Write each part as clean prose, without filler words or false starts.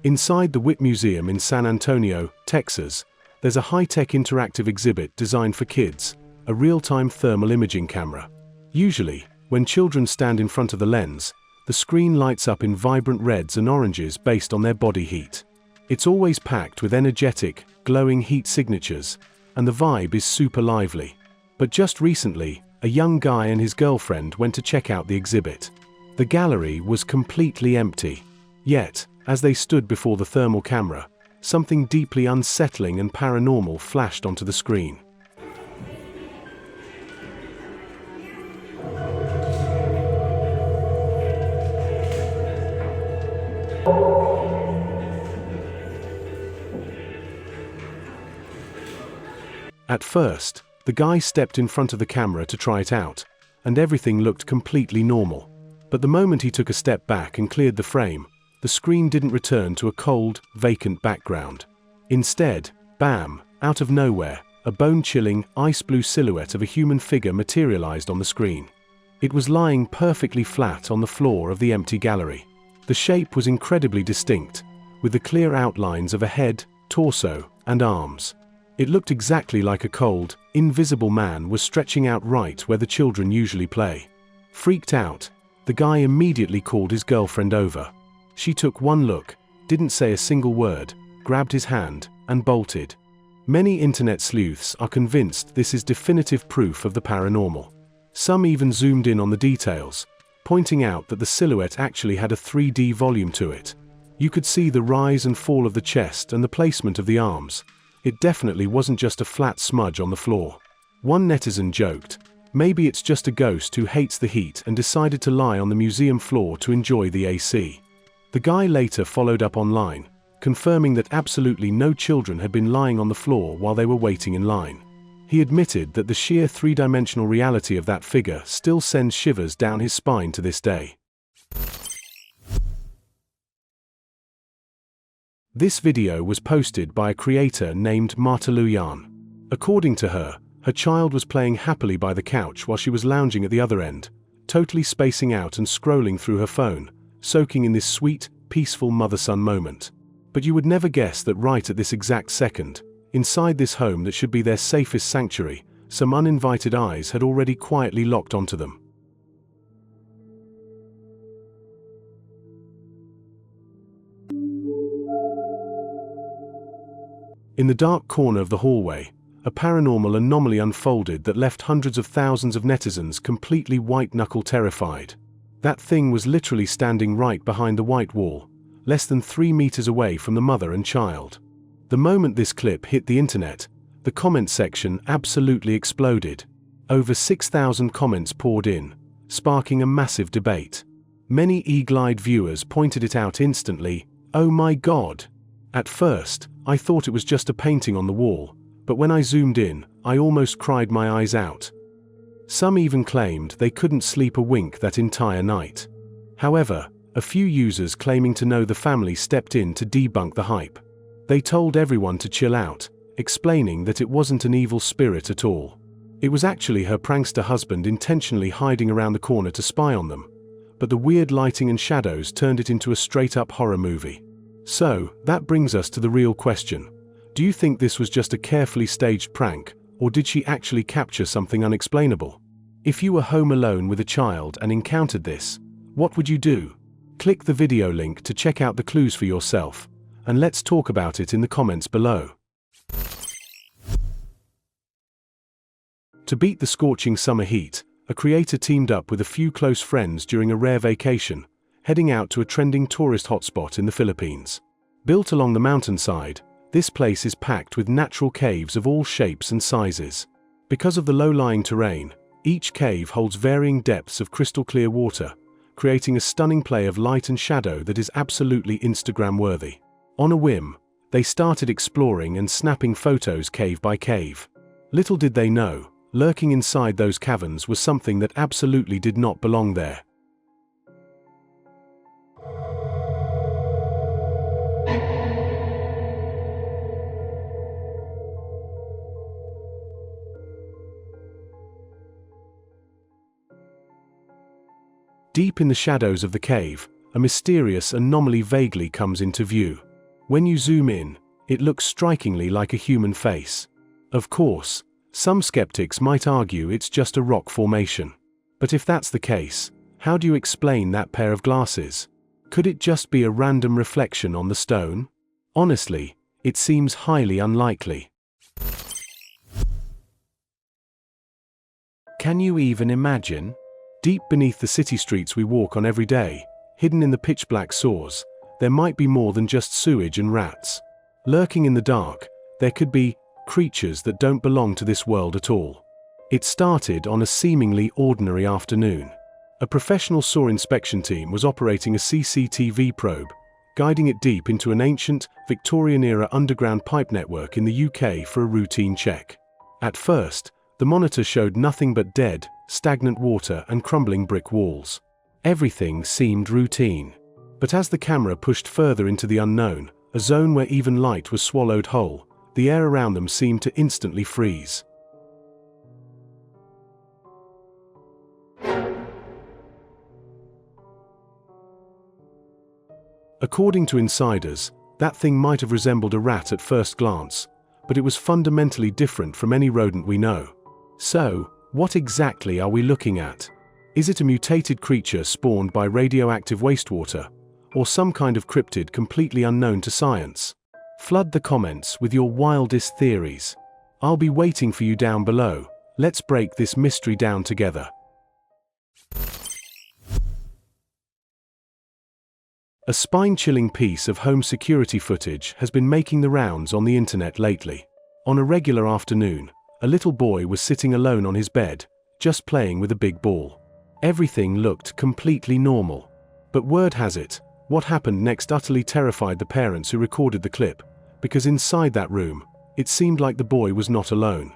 Inside the Whit Museum in San Antonio, Texas, there's a high-tech interactive exhibit designed for kids, a real-time thermal imaging camera. Usually, when children stand in front of the lens, the screen lights up in vibrant reds and oranges based on their body heat. It's always packed with energetic, glowing heat signatures, and the vibe is super lively. But just recently, a young guy and his girlfriend went to check out the exhibit. The gallery was completely empty. Yet, as they stood before the thermal camera, something deeply unsettling and paranormal flashed onto the screen. At first, the guy stepped in front of the camera to try it out, and everything looked completely normal. But the moment he took a step back and cleared the frame, the screen didn't return to a cold, vacant background. Instead, bam, out of nowhere, a bone-chilling, ice-blue silhouette of a human figure materialized on the screen. It was lying perfectly flat on the floor of the empty gallery. The shape was incredibly distinct, with the clear outlines of a head, torso, and arms. It looked exactly like a cold, invisible man was stretching out right where the children usually play. Freaked out, the guy immediately called his girlfriend over. She took one look, didn't say a single word, grabbed his hand, and bolted. Many internet sleuths are convinced this is definitive proof of the paranormal. Some even zoomed in on the details, pointing out that the silhouette actually had a 3D volume to it. You could see the rise and fall of the chest and the placement of the arms. It definitely wasn't just a flat smudge on the floor. One netizen joked, "Maybe it's just a ghost who hates the heat and decided to lie on the museum floor to enjoy the AC." The guy later followed up online, confirming that absolutely no children had been lying on the floor while they were waiting in line. He admitted that the sheer three-dimensional reality of that figure still sends shivers down his spine to this day. This video was posted by a creator named Marta Luyan. According to her, her child was playing happily by the couch while she was lounging at the other end, totally spacing out and scrolling through her phone, soaking in this sweet, peaceful mother-son moment. But you would never guess that right at this exact second, inside this home that should be their safest sanctuary, some uninvited eyes had already quietly locked onto them. In the dark corner of the hallway, a paranormal anomaly unfolded that left hundreds of thousands of netizens completely white-knuckle terrified. That thing was literally standing right behind the white wall, less than 3 meters away from the mother and child. The moment this clip hit the internet, the comment section absolutely exploded. Over 6,000 comments poured in, sparking a massive debate. Many eagle-eyed viewers pointed it out instantly. "Oh my God!" At first, I thought it was just a painting on the wall, but when I zoomed in, I almost cried my eyes out. Some even claimed they couldn't sleep a wink that entire night. However, a few users claiming to know the family stepped in to debunk the hype. They told everyone to chill out, explaining that it wasn't an evil spirit at all. It was actually her prankster husband intentionally hiding around the corner to spy on them, but the weird lighting and shadows turned it into a straight-up horror movie. So, that brings us to the real question. Do you think this was just a carefully staged prank, or did she actually capture something unexplainable? If you were home alone with a child and encountered this, what would you do? Click the video link to check out the clues for yourself, and let's talk about it in the comments below. To beat the scorching summer heat, a creator teamed up with a few close friends during a rare vacation, heading out to a trending tourist hotspot in the Philippines. Built along the mountainside, this place is packed with natural caves of all shapes and sizes. Because of the low-lying terrain, each cave holds varying depths of crystal-clear water, creating a stunning play of light and shadow that is absolutely Instagram-worthy. On a whim, they started exploring and snapping photos cave by cave. Little did they know, lurking inside those caverns was something that absolutely did not belong there. Deep in the shadows of the cave, a mysterious anomaly vaguely comes into view. When you zoom in, it looks strikingly like a human face. Of course, some skeptics might argue it's just a rock formation. But if that's the case, how do you explain that pair of glasses? Could it just be a random reflection on the stone? Honestly, it seems highly unlikely. Can you even imagine? Deep beneath the city streets we walk on every day, hidden in the pitch-black soars, there might be more than just sewage and rats. Lurking in the dark, there could be creatures that don't belong to this world at all. It started on a seemingly ordinary afternoon. A professional saw inspection team was operating a CCTV probe, guiding it deep into an ancient, Victorian-era underground pipe network in the UK for a routine check. At first, the monitor showed nothing but dead, stagnant water and crumbling brick walls. Everything seemed routine. But as the camera pushed further into the unknown, a zone where even light was swallowed whole, the air around them seemed to instantly freeze. According to insiders, that thing might have resembled a rat at first glance, but it was fundamentally different from any rodent we know. So, what exactly are we looking at? Is it a mutated creature spawned by radioactive wastewater, or some kind of cryptid completely unknown to science? Flood the comments with your wildest theories. I'll be waiting for you down below. Let's break this mystery down together. A spine-chilling piece of home security footage has been making the rounds on the internet lately. On a regular afternoon, a little boy was sitting alone on his bed, just playing with a big ball. Everything looked completely normal. But word has it, what happened next utterly terrified the parents who recorded the clip, because inside that room, it seemed like the boy was not alone.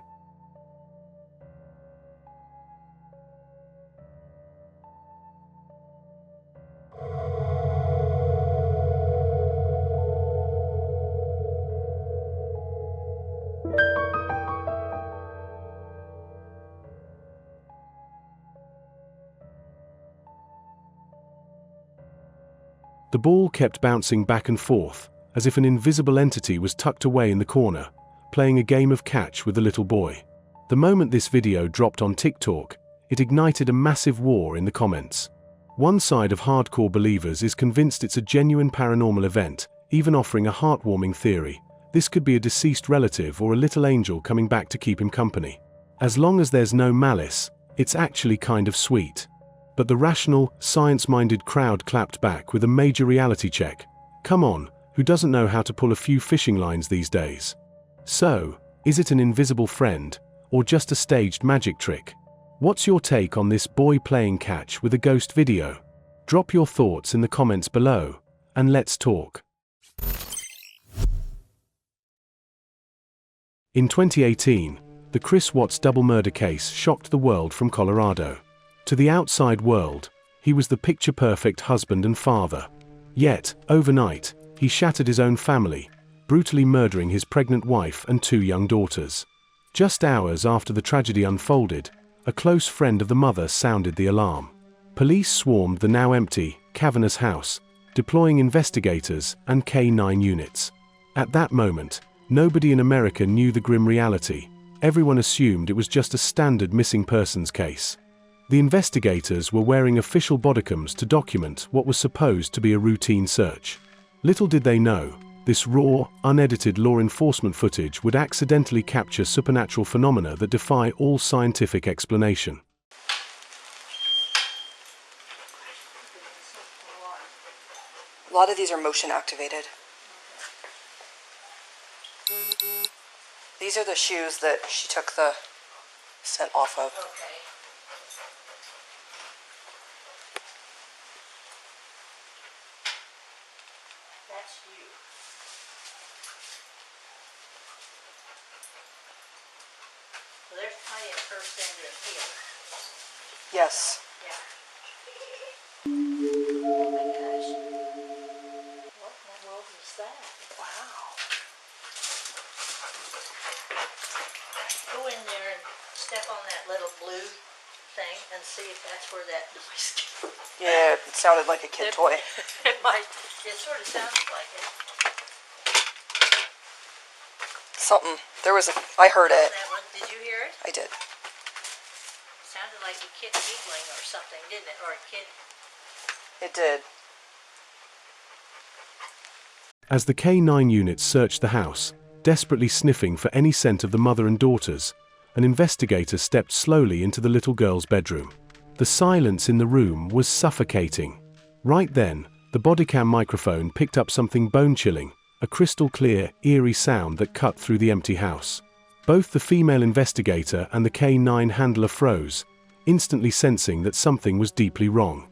The ball kept bouncing back and forth, as if an invisible entity was tucked away in the corner, playing a game of catch with the little boy. The moment this video dropped on TikTok, it ignited a massive war in the comments. One side of hardcore believers is convinced it's a genuine paranormal event, even offering a heartwarming theory. This could be a deceased relative or a little angel coming back to keep him company. As long as there's no malice, it's actually kind of sweet. But the rational, science-minded crowd clapped back with a major reality check. Come on, who doesn't know how to pull a few fishing lines these days? So, is it an invisible friend, or just a staged magic trick? What's your take on this boy playing catch with a ghost video? Drop your thoughts in the comments below, and let's talk. In 2018, the Chris Watts double murder case shocked the world from Colorado. To the outside world, he was the picture-perfect husband and father. Yet, overnight, he shattered his own family, brutally murdering his pregnant wife and 2 young daughters. Just hours after the tragedy unfolded, a close friend of the mother sounded the alarm. Police swarmed the now empty, cavernous house, deploying investigators and K-9 units. At that moment, nobody in America knew the grim reality. Everyone assumed it was just a standard missing persons case. The investigators were wearing official bodycams to document what was supposed to be a routine search. Little did they know, this raw, unedited law enforcement footage would accidentally capture supernatural phenomena that defy all scientific explanation. A lot of these are motion activated. These are the shoes that she took the scent off of. Okay. That's you. So there's plenty of first ender here. Yes. Yeah. Oh my gosh. What in the world is that? Wow. Go in there and step on that little blue thing and see if that's where that noise came. Yeah, it sounded like a kid toy. It might. It sort of sounded like it. Something. I heard it. That one, did you hear it? I did. Sounded like a kid giggling or something, didn't it? Or a kid. It did. As the K9 units searched the house, desperately sniffing for any scent of the mother and daughters, an investigator stepped slowly into the little girl's bedroom. The silence in the room was suffocating. Right then, the bodycam microphone picked up something bone-chilling, a crystal-clear, eerie sound that cut through the empty house. Both the female investigator and the K9 handler froze, instantly sensing that something was deeply wrong.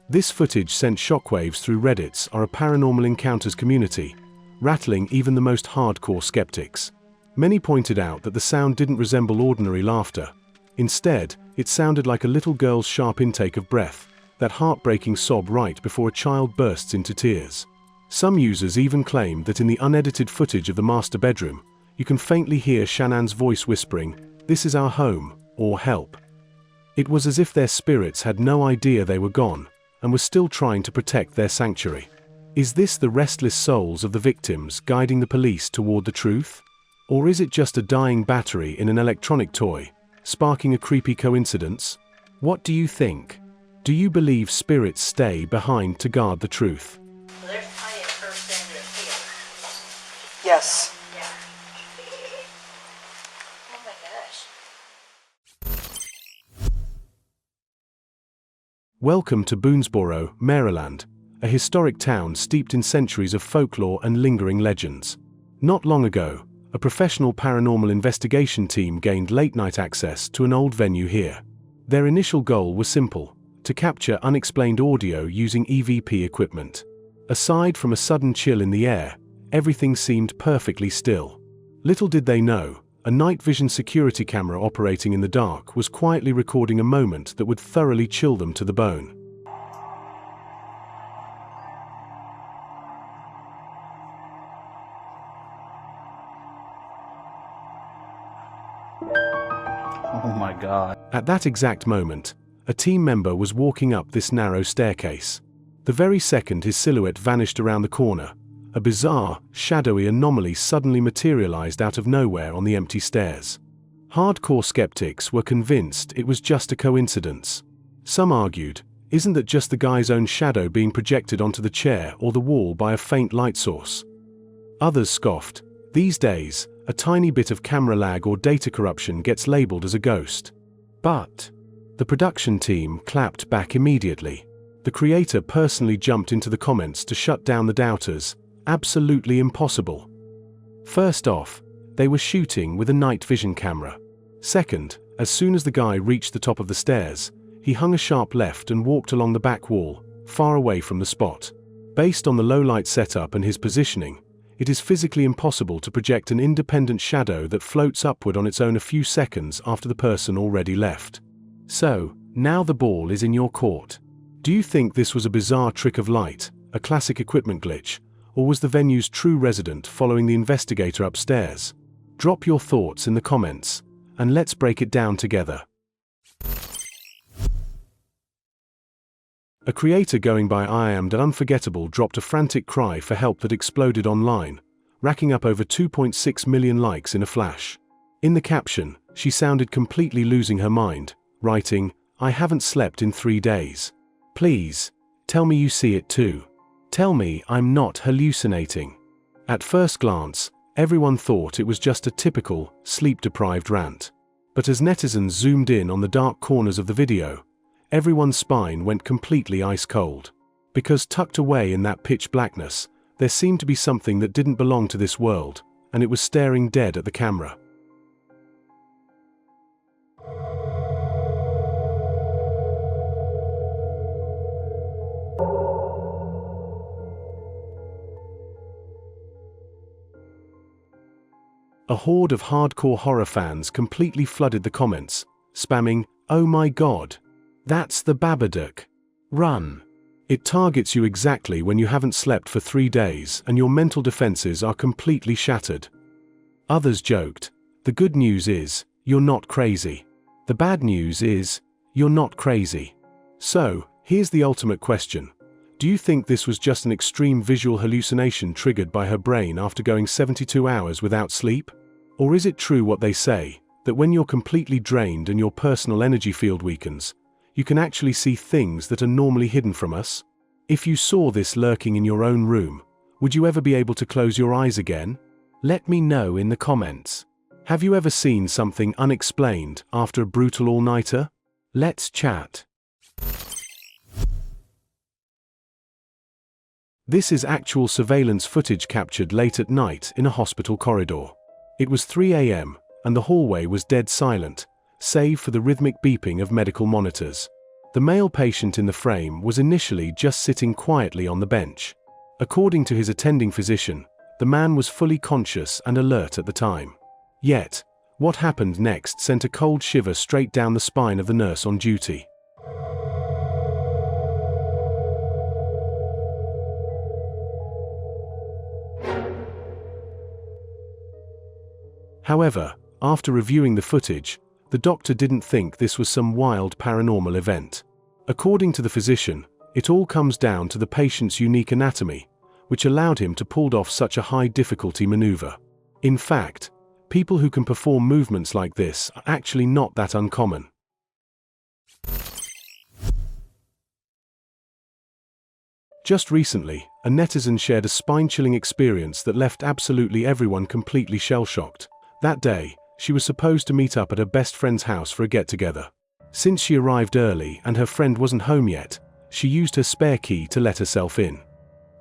This footage sent shockwaves through Reddit's or a paranormal encounters community, rattling even the most hardcore skeptics. Many pointed out that the sound didn't resemble ordinary laughter. Instead, it sounded like a little girl's sharp intake of breath, that heartbreaking sob right before a child bursts into tears. Some users even claimed that in the unedited footage of the master bedroom, you can faintly hear Shannon's voice whispering, "This is our home," or "Help." It was as if their spirits had no idea they were gone, and were still trying to protect their sanctuary. Is this the restless souls of the victims guiding the police toward the truth? Or is it just a dying battery in an electronic toy, sparking a creepy coincidence? What do you think? Do you believe spirits stay behind to guard the truth? Well, there's plenty of her standing here. Yes. Yeah. Oh my gosh. Welcome to Boonesboro, Maryland, a historic town steeped in centuries of folklore and lingering legends. Not long ago, a professional paranormal investigation team gained late-night access to an old venue here. Their initial goal was simple: to capture unexplained audio using EVP equipment. Aside from a sudden chill in the air, everything seemed perfectly still. Little did they know, a night vision security camera operating in the dark was quietly recording a moment that would thoroughly chill them to the bone. Oh my God. At that exact moment, a team member was walking up this narrow staircase. The very second his silhouette vanished around the corner, a bizarre, shadowy anomaly suddenly materialized out of nowhere on the empty stairs. Hardcore skeptics were convinced it was just a coincidence. Some argued, isn't that just the guy's own shadow being projected onto the chair or the wall by a faint light source? Others scoffed, these days, a tiny bit of camera lag or data corruption gets labeled as a ghost. But the production team clapped back immediately. The creator personally jumped into the comments to shut down the doubters. Absolutely impossible. First off, they were shooting with a night vision camera. Second, as soon as the guy reached the top of the stairs, he hung a sharp left and walked along the back wall, far away from the spot. Based on the low-light setup and his positioning, it is physically impossible to project an independent shadow that floats upward on its own a few seconds after the person already left. So, now the ball is in your court. Do you think this was a bizarre trick of light, a classic equipment glitch, or was the venue's true resident following the investigator upstairs? Drop your thoughts in the comments, and let's break it down together. A creator going by I Am the Unforgettable dropped a frantic cry for help that exploded online, racking up over 2.6 million likes in a flash. In the caption, she sounded completely losing her mind, writing, "I haven't slept in 3 days. Please, tell me you see it too. Tell me I'm not hallucinating." At first glance, everyone thought it was just a typical, sleep-deprived rant. But as netizens zoomed in on the dark corners of the video, everyone's spine went completely ice-cold. Because tucked away in that pitch blackness, there seemed to be something that didn't belong to this world, and it was staring dead at the camera. A horde of hardcore horror fans completely flooded the comments, spamming, "Oh my god! That's the Babadook! Run!" It targets you exactly when you haven't slept for 3 days and your mental defenses are completely shattered. Others joked, "The good news is, you're not crazy. The bad news is, you're not crazy." So, here's the ultimate question. Do you think this was just an extreme visual hallucination triggered by her brain after going 72 hours without sleep? Or is it true what they say, that when you're completely drained and your personal energy field weakens, you can actually see things that are normally hidden from us? If you saw this lurking in your own room, would you ever be able to close your eyes again? Let me know in the comments. Have you ever seen something unexplained after a brutal all-nighter? Let's chat. This is actual surveillance footage captured late at night in a hospital corridor. It was 3 a.m., and the hallway was dead silent, save for the rhythmic beeping of medical monitors. The male patient in the frame was initially just sitting quietly on the bench. According to his attending physician, the man was fully conscious and alert at the time. Yet, what happened next sent a cold shiver straight down the spine of the nurse on duty. However, after reviewing the footage, the doctor didn't think this was some wild paranormal event. According to the physician, it all comes down to the patient's unique anatomy, which allowed him to pull off such a high-difficulty maneuver. In fact, people who can perform movements like this are actually not that uncommon. Just recently, a netizen shared a spine-chilling experience that left absolutely everyone completely shell-shocked. That day, she was supposed to meet up at her best friend's house for a get-together. Since she arrived early and her friend wasn't home yet, she used her spare key to let herself in.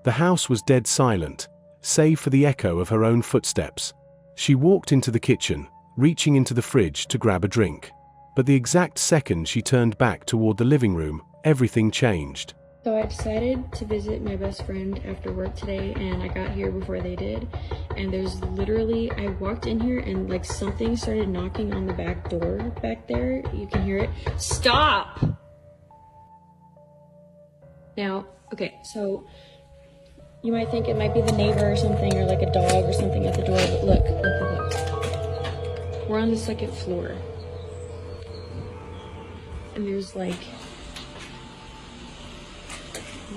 The house was dead silent, save for the echo of her own footsteps. She walked into the kitchen, reaching into the fridge to grab a drink. But the exact second she turned back toward the living room, everything changed. So I decided to visit my best friend after work today, and I got here before they did. And there's literally, I walked in here and like something started knocking on the back door back there. You can hear it. Stop! Now, okay, so you might think it might be the neighbor or something, or like a dog or something at the door, but look. We're on the second floor. And there's like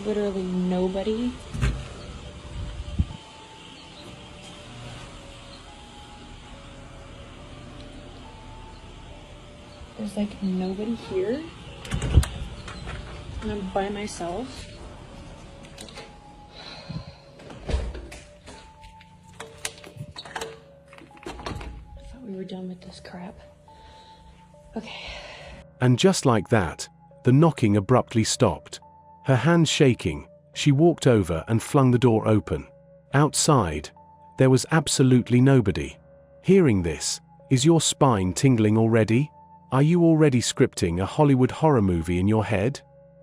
literally nobody. There's like nobody here. And I'm by myself. I thought we were done with this crap. Okay. And just like that, the knocking abruptly stopped. Her hands shaking, she walked over and flung the door open. Outside, there was absolutely nobody. Hearing this, is your spine tingling already? Are you already scripting a Hollywood horror movie in your head?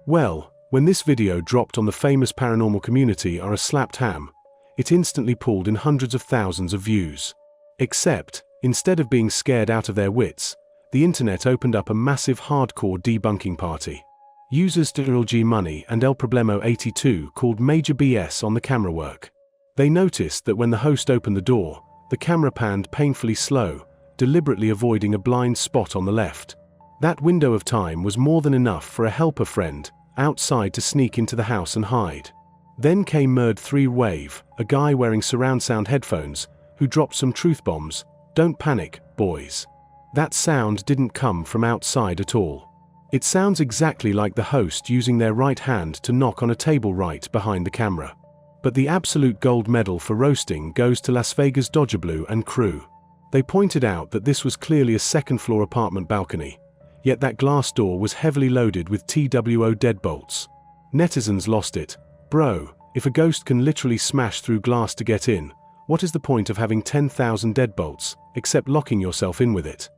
Well, when this video dropped on the famous paranormal community or a slapped ham, it instantly pulled in hundreds of thousands of views. Except, instead of being scared out of their wits, the internet opened up a massive hardcore debunking party. Users DLG Money and El Problemo 82 called major BS on the camera work. They noticed that when the host opened the door, the camera panned painfully slow, deliberately avoiding a blind spot on the left. That window of time was more than enough for a helper friend outside to sneak into the house and hide. Then came Murd 3 Wave, a guy wearing surround sound headphones, who dropped some truth bombs. Don't panic, boys. That sound didn't come from outside at all. It sounds exactly like the host using their right hand to knock on a table right behind the camera. But the absolute gold medal for roasting goes to Las Vegas Dodger Blue and crew. They pointed out that this was clearly a second-floor apartment balcony, yet that glass door was heavily loaded with TWO deadbolts. Netizens lost it. Bro, if a ghost can literally smash through glass to get in, what is the point of having 10,000 deadbolts, except locking yourself in with it?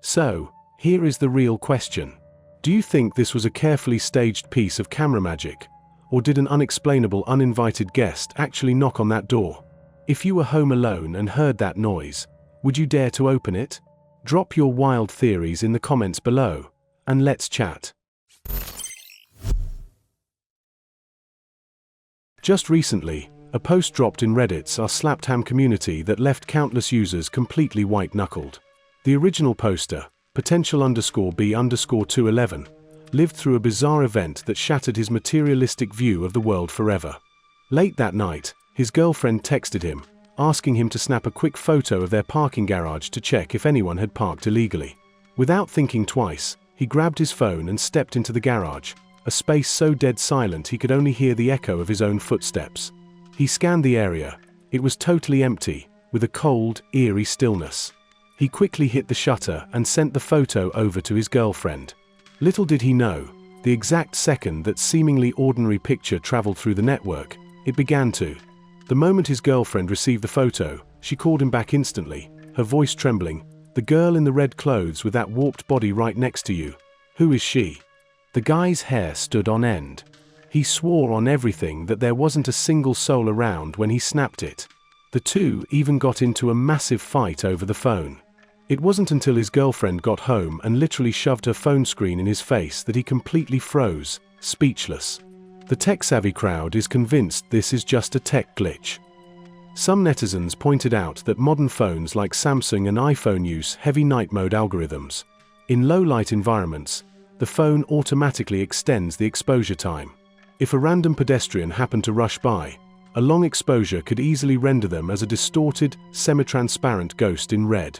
So, here is the real question. Do you think this was a carefully staged piece of camera magic? Or did an unexplainable uninvited guest actually knock on that door? If you were home alone and heard that noise, would you dare to open it? Drop your wild theories in the comments below, and let's chat. Just recently, a post dropped in Reddit's r slapped ham community that left countless users completely white-knuckled. The original poster, potential_B_211, lived through a bizarre event that shattered his materialistic view of the world forever. Late that night, his girlfriend texted him, asking him to snap a quick photo of their parking garage to check if anyone had parked illegally. Without thinking twice, he grabbed his phone and stepped into the garage, a space so dead silent he could only hear the echo of his own footsteps. He scanned the area. It was totally empty, with a cold, eerie stillness. He quickly hit the shutter and sent the photo over to his girlfriend. Little did he know, the exact second that seemingly ordinary picture traveled through the network, it began to. The moment his girlfriend received the photo, she called him back instantly, her voice trembling. "The girl in the red clothes with that warped body right next to you. Who is she?" The guy's hair stood on end. He swore on everything that there wasn't a single soul around when he snapped it. The two even got into a massive fight over the phone. It wasn't until his girlfriend got home and literally shoved her phone screen in his face that he completely froze, speechless. The tech-savvy crowd is convinced this is just a tech glitch. Some netizens pointed out that modern phones like Samsung and iPhone use heavy night mode algorithms. In low-light environments, the phone automatically extends the exposure time. If a random pedestrian happened to rush by, a long exposure could easily render them as a distorted, semi-transparent ghost in red.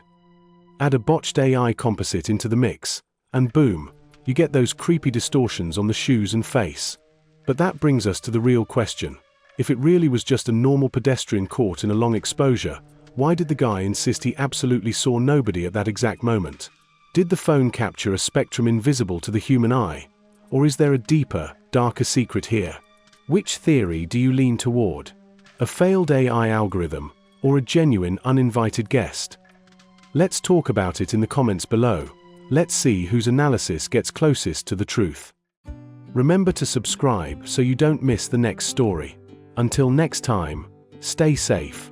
Add a botched AI composite into the mix, and boom, you get those creepy distortions on the shoes and face. But that brings us to the real question. If it really was just a normal pedestrian caught in a long exposure, why did the guy insist he absolutely saw nobody at that exact moment? Did the phone capture a spectrum invisible to the human eye? Or is there a deeper, darker secret here? Which theory do you lean toward? A failed AI algorithm, or a genuine uninvited guest? Let's talk about it in the comments below. Let's see whose analysis gets closest to the truth. Remember to subscribe so you don't miss the next story. Until next time, stay safe.